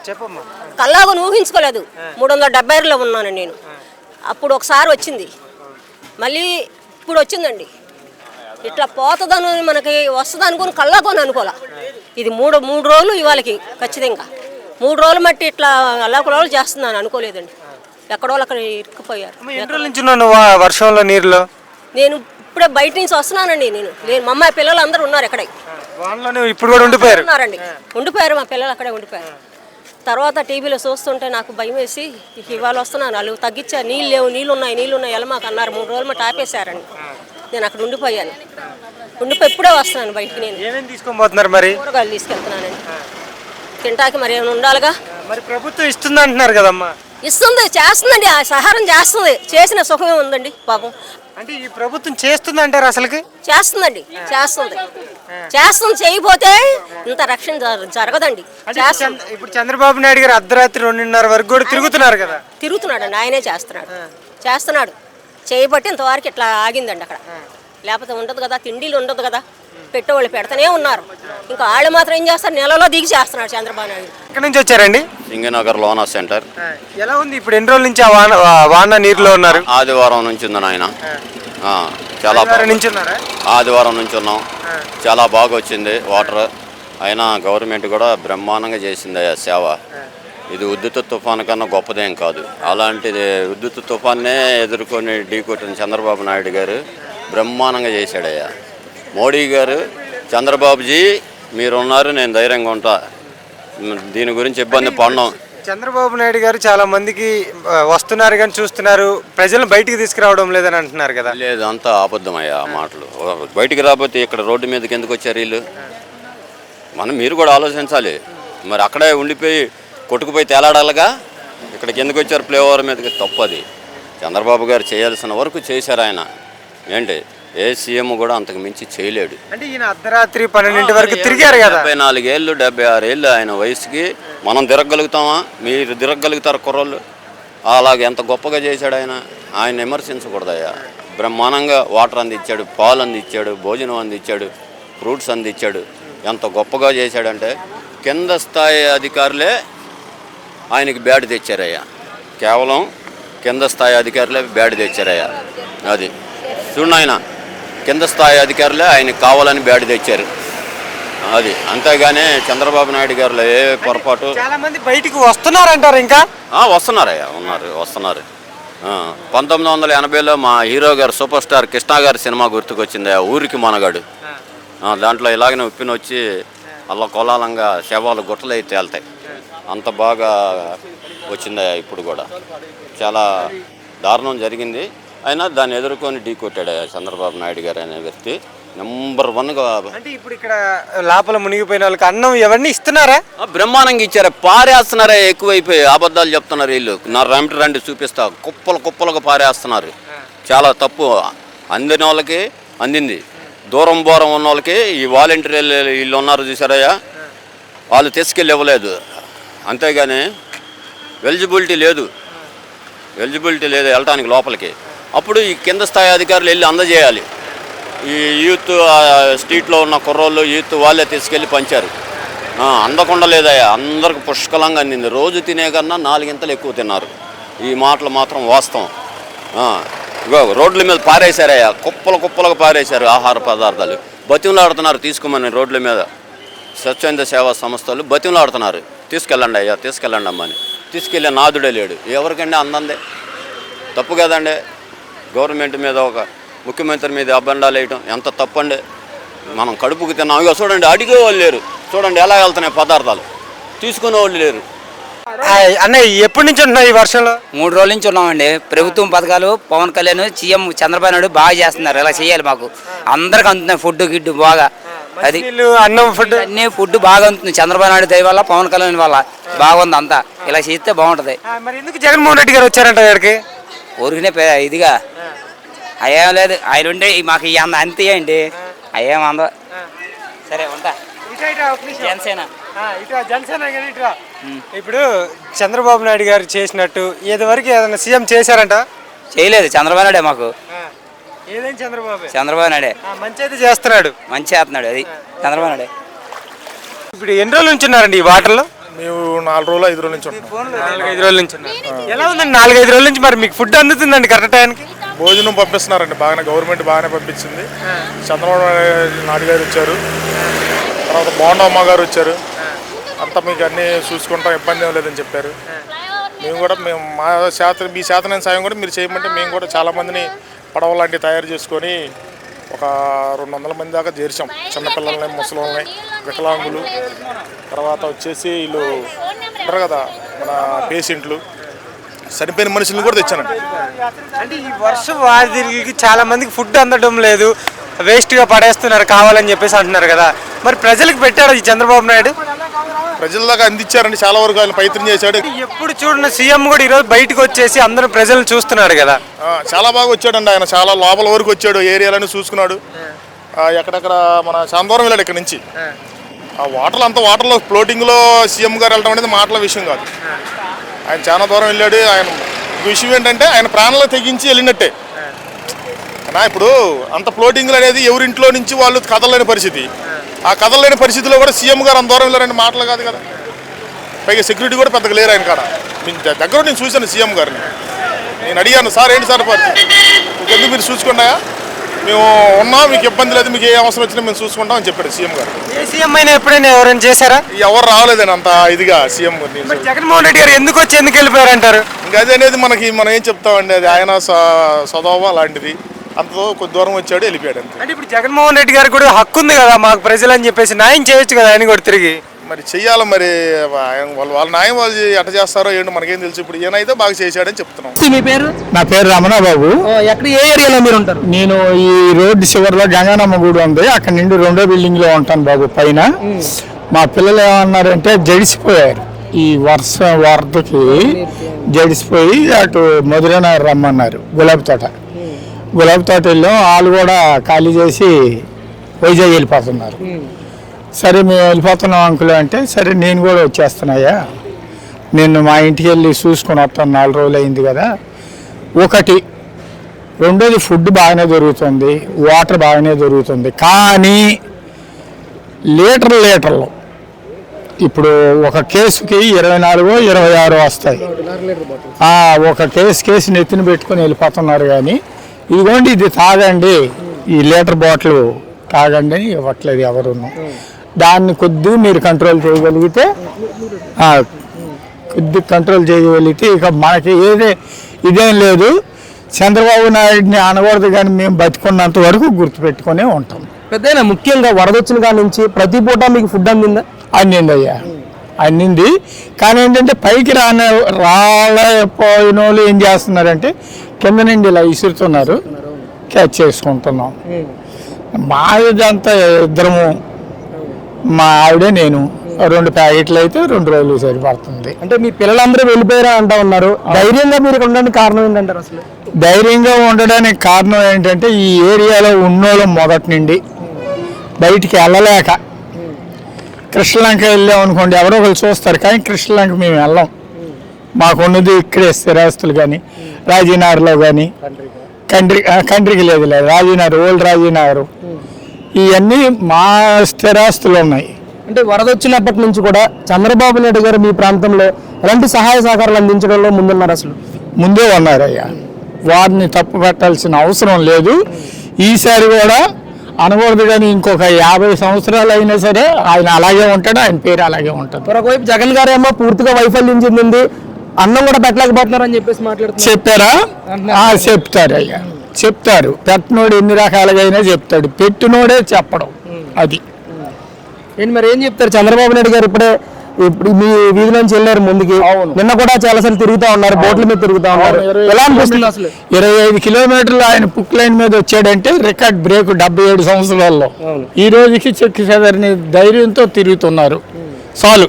చెప్పమ్మా. కల్లాగా ఊహించుకోలేదు. 372లో ఉన్నాను నేను. అప్పుడు ఒకసారి వచ్చింది, మళ్ళీ ఇప్పుడు వచ్చిందండి. ఇట్లా పోతుందని మనకి వస్తుంది అనుకుని కల్లాకొని అనుకోలే. ఇది మూడు రోజులు ఇవాళకి ఖచ్చితంగా 3 రోజులు మట్టి ఇట్లా అల్లాకులాలు చేస్తున్నాను అనుకోలేదండి. ఎక్కడో అక్కడ ఇరుక్కుపోయారు. ఎన్ని రోజుల నుంచి ఉన్నాను వర్షంలో నీరులో? నేను ఇప్పుడే బయట నుంచి వస్తున్నానండి. నేను మా అమ్మాయి పిల్లలు అందరూ ఉన్నారు ఎక్కడే ఇప్పుడు కూడా ఉండిపోయారు. ఉన్నారండి, ఉండిపోయారు మా పిల్లలు అక్కడే ఉండిపోయారు. తర్వాత టీవీలో చూస్తుంటే నాకు భయం వేసి ఇవాళ వస్తున్నాను. వాళ్ళు తగ్గించారు, నీళ్ళు లేవు, నీళ్ళు ఉన్నాయి ఎలమాకు అన్నారు. 3 రోజులు మట్టి ఆపేశారండి. నేను అక్కడ ఉండిపోయాను. ఇప్పుడే వస్తున్నాను బయటికి. నేను ఏమేమి తీసుకొని పోతున్నారు మరి? కూరగాయలు తీసుకెళ్తున్నానండి. తింటాకి మరి ఏమైనా ఉండాలిగా. మరి ప్రభుత్వం ఇస్తుంది అంటున్నారు కదమ్మా? ఇస్తుంది, చేస్తుందండి, ఆ సహారం చేస్తుంది. చేసిన సుఖమే ఉందండి పాపం. అంటే ఈ ప్రభుత్వం చేస్తుంది అంటారు అసలుకి? చేస్తుందండి, చేస్తుంది. చేయకపోతే ఇంత రక్షణ జరగదండి. ఇప్పుడు చంద్రబాబు నాయుడు గారు అర్ధరాత్రి 2:30 వరకు కూడా తిరుగుతున్నారు కదా? తిరుగుతున్నాడండి, ఆయనే చేస్తున్నాడు. చేయబట్టి ఇంతవరకు ఇట్లా ఆగిందండి అక్కడ. లేకపోతే ఉండదు కదా, తిండిలు ఉండదు కదా, పెట్టేవాళ్ళు పెడతానే ఉన్నారు. ఇంకా వాళ్ళు మాత్రం ఏం చేస్తారు, నెలలో దిగి చేస్తున్నాడు చంద్రబాబు నాయుడు. ఎక్కడి నుంచి వచ్చారండి? సింగనగర్ లోనా సెంటర్. ఎలా ఉంది ఇప్పుడు? ఎన్ని రోజుల నుంచి వాన నీరులో ఉన్నారు? ఆదివారం నుంచి ఉంది నాయన. చాలా ఆదివారం నుంచి ఉన్నాం. చాలా బాగా వచ్చింది వాటర్. అయినా గవర్నమెంట్ కూడా బ్రహ్మాండంగా చేసింది అయ్యా సేవ. ఇది ఉద్ధృత తుఫాను కన్నా గొప్పదేం కాదు. అలాంటిది ఉద్ధృత తుఫాన్నే ఎదుర్కొని ఢీకొట్టిన చంద్రబాబు నాయుడు గారు బ్రహ్మాండంగా చేశాడయ్యా. మోడీ గారు, చంద్రబాబుజీ మీరున్నారు, నేను ధైర్యంగా ఉంటా, దీని గురించి ఇబ్బంది పడడం. చంద్రబాబు నాయుడు గారు చాలా మందికి వస్తున్నారు కానీ చూస్తున్నారు, ప్రజలను బయటికి తీసుకురావడం లేదని అంటున్నారు కదా? లేదు, అంతా అబద్ధమయ్యా మాటలు. బయటికి రాకపోతే ఇక్కడ రోడ్డు మీదకి ఎందుకు వచ్చారు వీళ్ళు? మీరు కూడా ఆలోచించాలి. మరి అక్కడే ఉండిపోయి కొట్టుకుపోయి తేలాడాలిగా. ఇక్కడికి ఎందుకు వచ్చారు ఫ్లైఓవర్ మీదకి? తప్పది. చంద్రబాబు గారు చేయాల్సిన వరకు చేశారు. ఆయన ఏంటి ఏ సీఎం కూడా అంతకు మించి చేయలేడు. అంటే ఈయన అర్ధరాత్రి 12 వరకు తిరిగారు కదా? 74 ఏళ్ళు 76 ఏళ్ళు ఆయన వయసుకి మనం తిరగలుగుతామా? మీరు తిరగలుగుతారు కుర్రోళ్ళు. అలాగే ఎంత గొప్పగా చేశాడు ఆయన విమర్శించకూడదయ్యా. బ్రహ్మాండంగా వాటర్ అందించాడు, పాలు అందించాడు, భోజనం అందించాడు, ఫ్రూట్స్ అందించాడు. ఎంత గొప్పగా చేశాడంటే కింద స్థాయి అధికారులే ఆయనకి బ్యాడ్ తెచ్చారయ్యా. కేవలం కింద స్థాయి అధికారులే బ్యాడ్ తెచ్చారయ్యా. అది చూడండి, ఆయన కింద స్థాయి అధికారులే ఆయనకు కావాలని బ్యాడ్ తెచ్చారు. అది అంతేగాని చంద్రబాబు నాయుడు గారు ఏ పొరపాటు. చాలా మంది బయటికి వస్తున్నారంటారు. ఇంకా వస్తున్నారయ్యా, వస్తున్నారు. 1980లో మా హీరో గారు సూపర్ స్టార్ కృష్ణ గారి సినిమా గుర్తుకొచ్చింది, ఊరికి మనగాడు. దాంట్లో ఇలాగనే ఉప్పిన వచ్చి అల్ల కోలాలంగా శవాలు గుట్టలు అయితే తేలుతాయి. అంత బాగా వచ్చిందయ్యా. ఇప్పుడు కూడా చాలా దారుణం జరిగింది. అయినా దాన్ని ఎదుర్కొని ఢీ కొట్టాడు చంద్రబాబు నాయుడు గారు అనే వ్యక్తి. నెంబర్ 1గా. అంటే ఇప్పుడు ఇక్కడ లోపల మునిగిపోయిన వాళ్ళకి అన్నం ఎవరిని ఇస్తున్నారా? బ్రహ్మాండంగా ఇచ్చారా? పారేస్తున్నారా? ఎక్కువైపోయి అబద్ధాలు చెప్తున్నారు వీళ్ళు. నా రండి చూపిస్తా, కుప్పలుగా పారేస్తున్నారు. చాలా తప్పు. అందిన వాళ్ళకి అందింది, దూరం ఉన్న వాళ్ళకి ఈ వాలంటీర్లు వీళ్ళు ఉన్నారు చూసారయ్యా, వాళ్ళు తీసుకెళ్ళి ఇవ్వలేదు. అంతేగాని ఎలిజిబిలిటీ లేదు వెళ్ళటానికి లోపలికి. అప్పుడు ఈ కింద స్థాయి అధికారులు వెళ్ళి అందజేయాలి. ఈ యూత్ స్ట్రీట్లో ఉన్న కుర్రోళ్ళు యూత్ వాళ్ళే తీసుకెళ్ళి పంచారు. అందకుండా లేదయ్యా, అందరికి పుష్కలంగా అందింది. రోజు తినే కన్నా 4 గింతలు ఎక్కువ తిన్నారు. ఈ మాటలు మాత్రం వాస్తవం. రోడ్ల మీద పారేశారయ్యా, కుప్పలుగా పారేశారు ఆహార పదార్థాలు. బతిమలాడుతున్నారు తీసుకోమని. రోడ్ల మీద స్వచ్ఛంద సేవా సంస్థలు బతిమలాడుతున్నారు, తీసుకెళ్ళండి అయ్యా, తీసుకెళ్ళండి అమ్మని. తీసుకెళ్ళే నాదుడే లేడు. ఎవరికండి అందందే? తప్పు కదండి. గవర్నమెంట్ మీద, ఒక ముఖ్యమంత్రి మీద అబండాలు వేయటం ఎంత తప్పండి. మనం కడుపుకి తిన్నాం. ఇక చూడండి, అడిగే వాళ్ళు లేరు. చూడండి ఎలా వెళ్తున్నాయి పదార్థాలు, తీసుకునే వాళ్ళు లేరు. అన్నయ్య ఎప్పటి నుంచి ఉంటున్నాయి ఈ వర్షంలో? 3 రోజుల నుంచి ఉన్నామండి. ప్రభుత్వం పథకాలు పవన్ కళ్యాణ్, సీఎం చంద్రబాబు నాయుడు బాగా చేస్తున్నారు. ఇలా చేయాలి, మాకు అందరికి అందుతున్నాయి. ఫుడ్ గిడ్డు బాగా, అది అన్నం ఫుడ్ అన్ని ఫుడ్ బాగా అందుతుంది. చంద్రబాబు నాయుడు దయ వల్ల, పవన్ కళ్యాణ్ వల్ల బాగుంది అంతా. ఇలా చేస్తే బాగుంటది. మరి ఎందుకు జగన్మోహన్ రెడ్డి గారు వచ్చారంట ఇక్కడికి? ఊరికినే ఇదిగా అయ్యేం లేదు. ఆయన ఉండే మాకు అంతే అండి, అయ్యేం అంద. సరే ఉంటా. ఇప్పుడు చంద్రబాబు నాయుడు గారు చేసినట్టు ఇదివరకు ఏదైనా సీఎం చేశారంట? చేయలేదు. చంద్రబాబు నాయుడే మాకు. చంద్రబాబు నాయుడే మంచి అయితే చేస్తున్నాడు, మంచి చేస్తున్నాడు. అది చంద్రబాబు నాయుడే. ఇప్పుడు ఎన్ని రోజుల నుంచి ఉన్నారండి ఈ వాటర్లో? మేము 4 రోజులు 5 రోజుల నుంచి ఉంటున్నాం. 4-5 రోజుల నుంచి ఉన్నారు. ఎలా ఉందండి 4-5 రోజుల నుంచి? మరి మీకు ఫుడ్ అందుతుందండి కరెక్ట్ టైంకి? భోజనం పంపిస్తున్నారండి, బాగానే గవర్నమెంట్ బాగానే పంపించింది. చంద్రబాబు నాయుడు గారు వచ్చారు, తర్వాత బోండమ్మ గారు వచ్చారు, అంతా మీకు అన్నీ చూసుకుంటాం, ఇబ్బంది ఏం లేదని చెప్పారు. మేము మా మీ శాతనైన సాయం కూడా మీరు చేయమంటే మేము కూడా చాలామందిని పడవ లాంటివి తయారు చేసుకొని ఒక 200 మంది దాకా చేర్చాం. చిన్నపిల్లల్ని, ముసలిని, వికలాంగులు, తర్వాత వచ్చేసి వీళ్ళు ఉంటారు కదా మన పేషెంట్లు, చనిపోయిన మనుషులను కూడా తెచ్చానండి. అంటే ఈ వర్షం వారిదిరికి చాలా మందికి ఫుడ్ అందడం లేదు, వేస్ట్గా పడేస్తున్నారు కావాలని చెప్పేసి అంటున్నారు కదా. మరి ప్రజలకు పెట్టాడు ఈ చంద్రబాబు నాయుడు? ప్రజల దాకా అందించారండి, చాలా వరకు ఆయన ప్రయత్నం చేశాడు. ఎప్పుడు చూడండి సీఎం కూడా ఈరోజు బయటకు వచ్చేసి అందరూ ప్రజలను చూస్తున్నాడు కదా. చాలా బాగా వచ్చాడండి ఆయన, చాలా లోపల వరకు వచ్చాడు, ఏరియాలను చూసుకున్నాడు. ఎక్కడెక్కడ మన చాందూరం వెళ్ళాడు ఇక్కడ నుంచి. ఆ వాటర్లో ఫ్లోటింగ్లో సీఎం గారు వెళ్ళడం అనేది మాటల విషయం కాదు. ఆయన చాలా దూరం వెళ్ళాడు. ఆయన విషయం ఏంటంటే ఆయన ప్రాణాలు తెగించి వెళ్ళినట్టే. ఇప్పుడు అంత ఫ్లోటింగ్లు అనేది ఎవరింట్లో నుంచి వాళ్ళు కదలలేని పరిస్థితి. ఆ కదలలేని పరిస్థితిలో కూడా సీఎం గారు అంత దూరం వెళ్ళారని మాటలు కాదు కదా. పైగా సెక్యూరిటీ కూడా పెద్దగా లేరు ఆయన కాడ. దగ్గర నేను చూశాను సీఎం గారిని, నేను అడిగాను, సార్ ఏంటి సార్ ఎందుకు మీరు చూసుకున్నాయా, మేము ఉన్నాం, మీకు ఇబ్బంది లేదు, మీకు ఏ అవసరం వచ్చినా మేము చూసుకుంటాం అని చెప్పారు సీఎం గారు. ఏ సీఎం అయినా ఎప్పుడైనా ఎవరైనా చేశారా? ఎవరు రాలేదని అంత ఇదిగా సీఎం జగన్మోహన్ రెడ్డి గారు ఎందుకు వచ్చి ఎందుకు వెళ్ళిపోయారంటారు? ఇంకా అది అనేది మనం ఏం చెప్తామండి, అది ఆయన స్వభావం అలాంటిది. అంత కొద్ది దూరం వచ్చాడు, వెళ్ళిపోయాడు అంతే. అంటే ఇప్పుడు జగన్మోహన్ రెడ్డి గారు కూడా హక్కు ఉంది కదా మాకు ప్రజలు అని చెప్పేసి న్యాయం చేయొచ్చు కదా ఆయన కూడా తిరిగి. మరి చెయ్యాలి, మరి వాళ్ళ న్యాయం వాళ్ళు ఎట్ట చేస్తారో ఏంటో మనకేం తెలుసు. ఇప్పుడు ఈయనైతే బాగా చేశాడని చెప్తున్నాం. మీ పేరు? నా పేరు రమణబాబు. ఎక్కడ, ఏ ఏరియాలో మీరు ఉంటారు? నేను ఈ రోడ్డు చివరిలో గంగానమ్మ గుడి ఉంది, అక్కడ నుండి 2వ బిల్డింగ్ లో ఉంటాను బాబు పైన. మా పిల్లలు ఏమన్నారంటే జడిసిపోయారు, ఈ వరదకి జడిసిపోయి అటు మధురనగర్ రమ్మన్నారు. గులాబీ తోట వెళ్ళాం, వాళ్ళు కూడా ఖాళీ చేసి వైజాగ్ వెళ్ళిపోతున్నారు. సరే మేము వెళ్ళిపోతున్నాం అంకుల్ అంటే, సరే నేను కూడా వచ్చేస్తున్నాయా, నేను మా ఇంటికి వెళ్ళి చూసుకొని వస్తాను, 4 రోజులు అయింది కదా. ఒకటి, రెండోది ఫుడ్ బాగానే దొరుకుతుంది, వాటర్ బాగానే దొరుకుతుంది, కానీ లీటర్లు ఇప్పుడు ఒక కేసుకి 24-26 వస్తాయి. ఒక కేసు నెత్తిన పెట్టుకొని వెళ్ళిపోతున్నారు. కానీ ఇదిగోండి ఇది తాగండి, ఈ లీటర్ బాటిల్ తాగండి అని ఇవ్వట్లేదు ఎవరును. దాన్ని కొద్దిగా మీరు కంట్రోల్ చేయగలిగితే ఇక మనకి ఇదేం లేదు. చంద్రబాబు నాయుడిని అనకూడదు, కానీ మేము బతికున్నంత వరకు గుర్తుపెట్టుకునే ఉంటాం. పెద్దయినా ముఖ్యంగా వరద వచ్చిన కాడ నుంచి ప్రతి పూట మీకు ఫుడ్ అందిందా? అందిందయ్యా, అందింది. కానీ ఏంటంటే పైకి రాలేకపోయిన వాళ్ళు ఏం చేస్తున్నారంటే కింద నుండి ఇలా విసురుతున్నారు, క్యాచ్ చేసుకుంటున్నాం. మాదంతా ఇద్దరము, మా ఆవిడే నేను, 2 ప్యాకెట్లు అయితే 2 రోజులు సరిపడుతుంది. అంటే మీ పిల్లలందరూ వెళ్ళిపోయారా అంటా ఉన్నారు. ధైర్యంగా మీరు ఉండడానికి కారణం ఏంటంటారు? అసలు ధైర్యంగా ఉండడానికి కారణం ఏంటంటే ఈ ఏరియాలో ఉన్నోళ్ళు మొదటి నుండి బయటికి వెళ్ళలేక, కృష్ణలంక వెళ్ళాం అనుకోండి ఎవరో ఒకరు చూస్తారు, కానీ కృష్ణలంక మేము వెళ్ళాం. మాకున్నది ఇక్కడే స్థిరాస్తులు, కానీ రాజీనగర్లో కానీ కంట్రీకి లేదు రాజీనగర్, ఓల్డ్ రాజీనగర్, ఇవన్నీ మా స్థిరాస్తులు ఉన్నాయి. అంటే వరద వచ్చినప్పటి నుంచి కూడా చంద్రబాబు నాయుడు గారు మీ ప్రాంతంలో ఎలాంటి సహాయ సహకారాలు అందించడంలో ముందున్నారు? అసలు ముందే ఉన్నారయ్యా, వారిని తప్పు పెట్టాల్సిన అవసరం లేదు. ఈసారి కూడా అనకూడదు, కానీ ఇంకొక 50 సంవత్సరాలు అయినా సరే ఆయన అలాగే ఉంటాడు, ఆయన పేరు అలాగే ఉంటుంది. మరొకవైపు జగన్ గారు ఏమో పూర్తిగా వైఫల్యం చెందింది, అన్నం కూడా పెట్టలేకపోతున్నారు అని చెప్పేసి మాట్లాడుతున్నారు. చెప్పారా? చెప్తారు అయ్యా, చెప్తారు. పెట్టినోడు ఎన్ని రకాలుగా అయినా చెప్తాడు, పెట్టినోడే చెప్పడం. అది మరి ఏం చెప్తారు? చంద్రబాబు నాయుడు గారు ఇప్పుడు మీ వీధి నుంచి వెళ్ళారు ముందుకి, నిన్న కూడా చాలా సార్లు తిరుగుతా ఉన్నారు, బోట్ల మీద తిరుగుతా ఉన్నారు. ఎలా అనిపిస్తుంది అసలు? 25 కిలోమీటర్లు ఆయన పుక్ లైన్ మీద వచ్చాడంటే రికార్డ్ బ్రేక్ 77 సంవత్సరాల్లో. ఈ రోజుకి చెక్కి చెదరని ధైర్యంతో తిరుగుతున్నారు. చాలు.